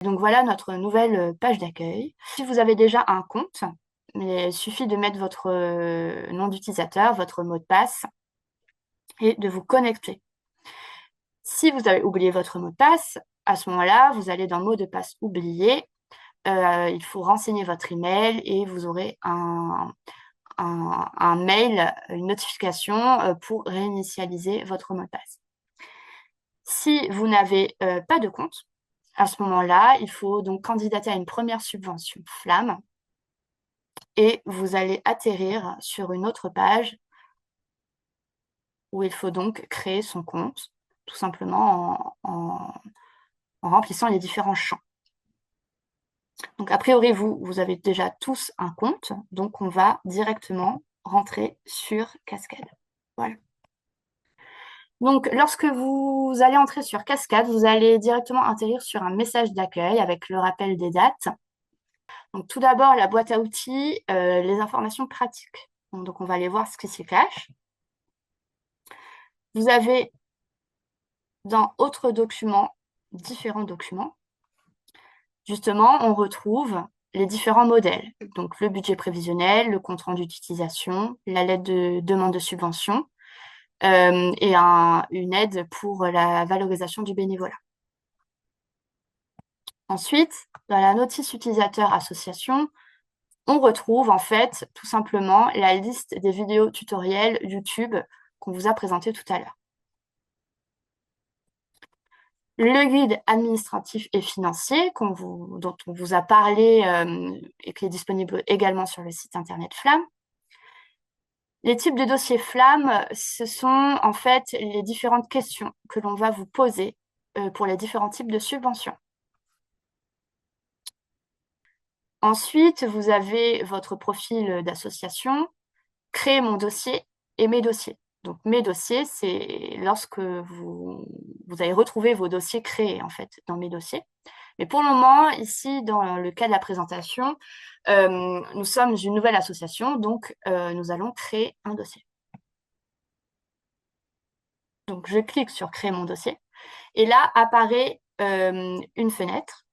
Donc voilà notre nouvelle page d'accueil. Si vous avez déjà un compte, il suffit de mettre votre nom d'utilisateur, votre mot de passe et de vous connecter. Si vous avez oublié votre mot de passe, à ce moment-là, vous allez dans mot de passe oublié. Il faut renseigner votre email et vous aurez un mail, une notification pour réinitialiser votre mot de passe. Si vous n'avez pas de compte, à ce moment-là, il faut donc candidater à une première subvention Flamme et vous allez atterrir sur une autre page où il faut donc créer son compte, tout simplement en remplissant les différents champs. Donc, a priori, vous avez déjà tous un compte, donc on va directement rentrer sur Cascade. Voilà. Donc, lorsque vous allez entrer sur Cascade, vous allez directement atterrir sur un message d'accueil avec le rappel des dates. Donc, tout d'abord, la boîte à outils, les informations pratiques. Donc, on va aller voir ce qui s'y cache. Vous avez dans Autres documents, différents documents. Justement, on retrouve les différents modèles. Donc, le budget prévisionnel, le compte rendu d'utilisation, la lettre de demande de subvention et une aide pour la valorisation du bénévolat. Ensuite, dans la notice utilisateur association, on retrouve en fait tout simplement la liste des vidéos tutoriels YouTube qu'on vous a présenté tout à l'heure. Le guide administratif et financier dont on vous a parlé et qui est disponible également sur le site internet Flamme. Les types de dossiers Flamme, ce sont en fait les différentes questions que l'on va vous poser pour les différents types de subventions. Ensuite, vous avez votre profil d'association, créer mon dossier et mes dossiers. Donc, mes dossiers, c'est lorsque vous avez retrouvé vos dossiers créés, en fait, dans mes dossiers. Mais pour le moment, ici, dans le cas de la présentation, nous sommes une nouvelle association, donc nous allons créer un dossier. Donc, je clique sur créer mon dossier. Et là, apparaît une fenêtre.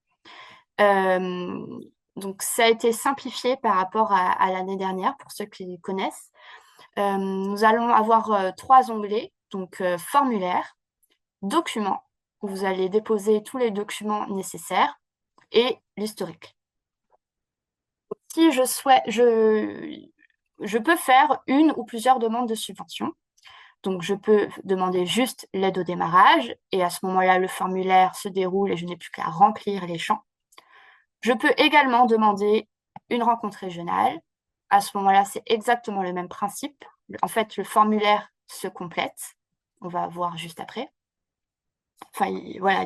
Donc, ça a été simplifié par rapport à l'année dernière, pour ceux qui connaissent. Nous allons avoir 3 onglets, donc formulaire, documents, où vous allez déposer tous les documents nécessaires, et l'historique. Si je peux faire une ou plusieurs demandes de subvention. Donc, je peux demander juste l'aide au démarrage, et à ce moment-là, le formulaire se déroule et je n'ai plus qu'à remplir les champs. Je peux également demander une rencontre régionale. À ce moment-là, c'est exactement le même principe. En fait, le formulaire se complète. On va voir juste après. Enfin, voilà,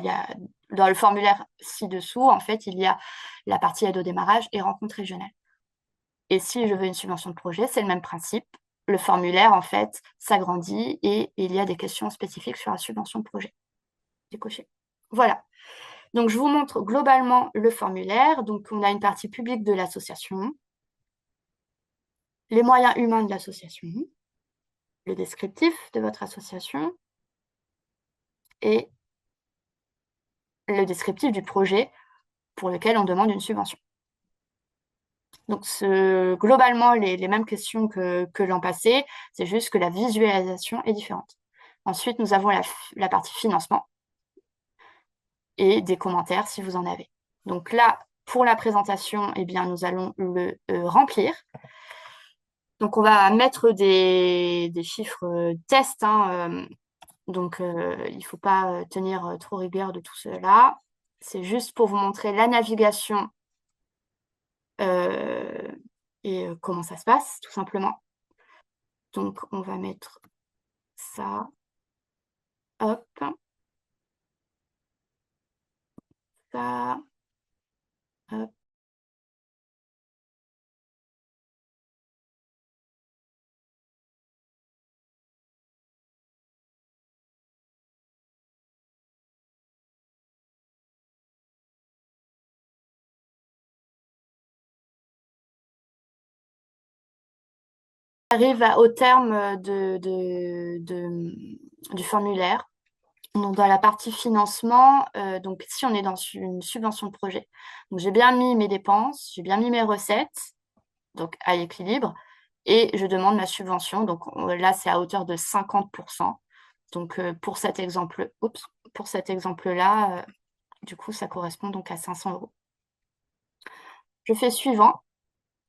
dans le formulaire ci-dessous, en fait, il y a la partie aide au démarrage et rencontre régionale. Et si je veux une subvention de projet, c'est le même principe. Le formulaire, en fait, s'agrandit et il y a des questions spécifiques sur la subvention de projet. Décoché. Voilà. Donc, je vous montre globalement le formulaire. Donc, on a une partie publique de l'association, les moyens humains de l'association, le descriptif de votre association et le descriptif du projet pour lequel on demande une subvention. Donc, globalement, les mêmes questions que l'an passé, c'est juste que la visualisation est différente. Ensuite, nous avons la partie financement et des commentaires si vous en avez. Donc là, pour la présentation, eh bien, nous allons le remplir. Donc, on va mettre des chiffres tests, hein, donc il ne faut pas tenir trop rigueur de tout cela. C'est juste pour vous montrer la navigation et comment ça se passe, tout simplement. Donc, on va mettre ça. Hop. Ça. Hop. Arrive au terme du formulaire. Donc, dans la partie financement, donc ici, on est dans une subvention de projet. Donc, j'ai bien mis mes dépenses, j'ai bien mis mes recettes, donc à l'équilibre, et je demande ma subvention. Donc, là, c'est à hauteur de 50%. Donc, pour cet exemple-là, du coup, ça correspond donc à 500 euros. Je fais suivant,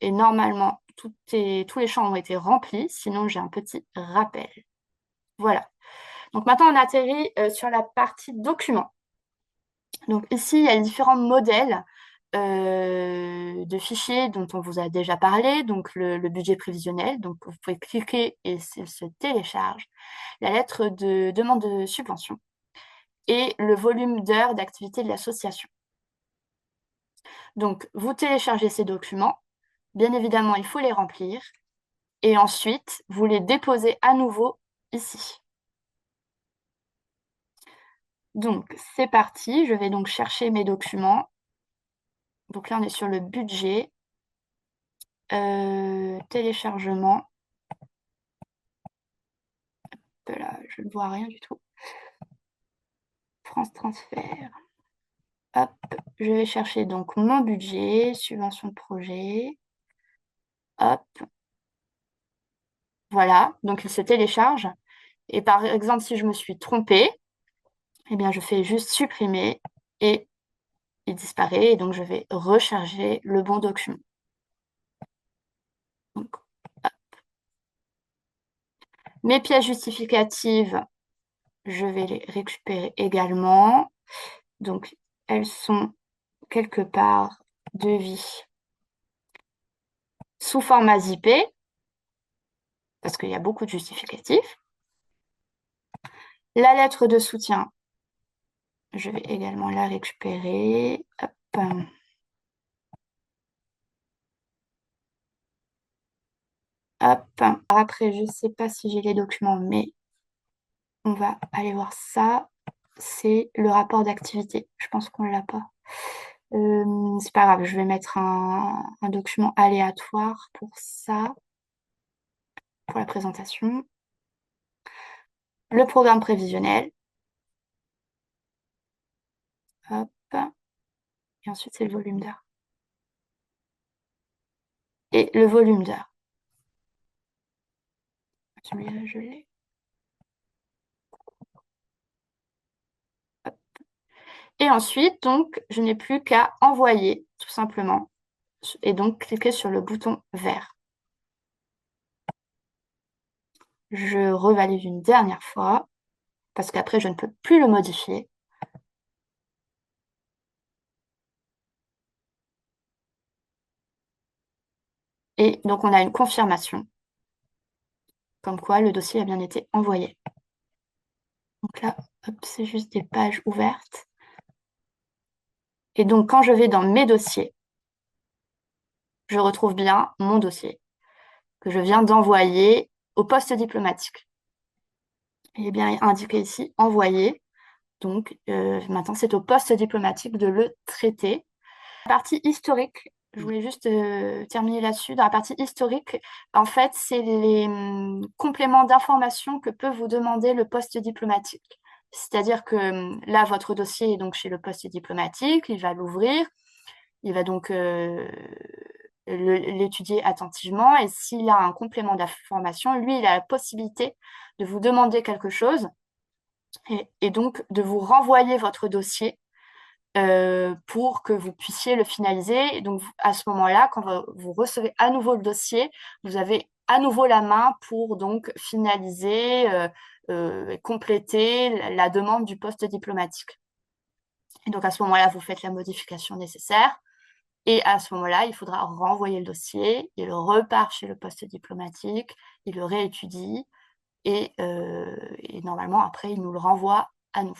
et normalement, tous les champs ont été remplis, sinon j'ai un petit rappel. Voilà. Donc maintenant, on atterrit sur la partie documents. Donc ici, il y a les différents modèles de fichiers dont on vous a déjà parlé, donc le budget prévisionnel. Donc vous pouvez cliquer et se télécharge. La lettre de demande de subvention et le volume d'heures d'activité de l'association. Donc vous téléchargez ces documents. Bien évidemment, il faut les remplir. Et ensuite, vous les déposez à nouveau ici. Donc, c'est parti. Je vais donc chercher mes documents. Donc là, on est sur le budget. Téléchargement. Là, je ne vois rien du tout. France Transfert. Hop, je vais chercher donc mon budget, subvention de projet. Hop. Voilà, donc il se télécharge. Et par exemple, si je me suis trompée, eh bien, je fais juste supprimer et il disparaît. Et donc, je vais recharger le bon document. Donc, mes pièces justificatives, je vais les récupérer également. Donc, elles sont quelque part devis sous format zippé, parce qu'il y a beaucoup de justificatifs. La lettre de soutien, je vais également la récupérer. Hop. Hop. Après, je ne sais pas si j'ai les documents, mais on va aller voir ça. C'est le rapport d'activité. Je pense qu'on ne l'a pas. C'est pas grave, je vais mettre un document aléatoire pour ça, pour la présentation. Le programme prévisionnel. Hop. Et ensuite, c'est le volume d'heures. Et le volume d'heures. Celui-là, je l'ai. Et ensuite, donc, je n'ai plus qu'à envoyer, tout simplement. Et donc, cliquer sur le bouton vert. Je revalide une dernière fois, parce qu'après, je ne peux plus le modifier. Et donc, on a une confirmation, comme quoi le dossier a bien été envoyé. Donc là, c'est juste des pages ouvertes. Et donc, quand je vais dans mes dossiers, je retrouve bien mon dossier que je viens d'envoyer au poste diplomatique. Il est bien indiqué ici, envoyé. Donc, maintenant, c'est au poste diplomatique de le traiter. La partie historique, je voulais juste terminer là-dessus. Dans la partie historique, en fait, c'est les compléments d'information que peut vous demander le poste diplomatique. C'est-à-dire que là, votre dossier est donc chez le poste diplomatique, il va l'ouvrir, il va donc l'étudier attentivement et s'il a un complément d'information, lui, il a la possibilité de vous demander quelque chose et donc de vous renvoyer votre dossier pour que vous puissiez le finaliser. Et donc, à ce moment-là, quand vous recevez à nouveau le dossier, vous avez à nouveau la main pour donc finaliser et compléter la demande du poste diplomatique. Et donc, à ce moment-là, vous faites la modification nécessaire. Et à ce moment-là, il faudra renvoyer le dossier. Il repart chez le poste diplomatique, il le réétudie et normalement, après, il nous le renvoie à nous.